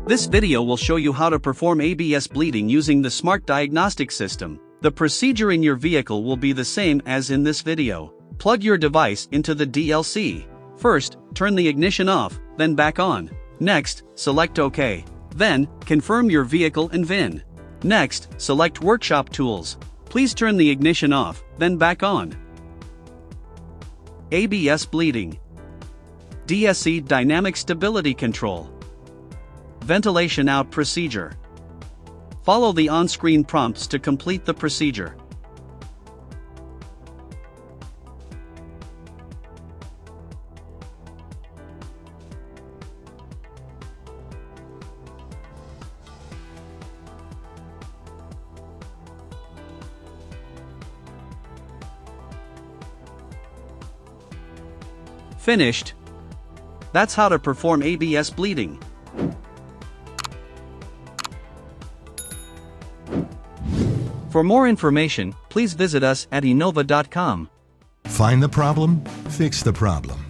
This video will show you how to perform ABS bleeding using the Smart Diagnostic system. The procedure in your vehicle will be the same as in this video. Plug your device into the DLC. First, turn the ignition off, then back on. Next, select OK. Then, confirm your vehicle and VIN. Next, select Workshop Tools. Please turn the ignition off, then back on. ABS bleeding. DSC Dynamic Stability Control. Ventilation out procedure. Follow the on-screen prompts to complete the procedure. Finished. That's how to perform ABS bleeding. For more information, please visit us at Innova.com. Find the problem, fix the problem.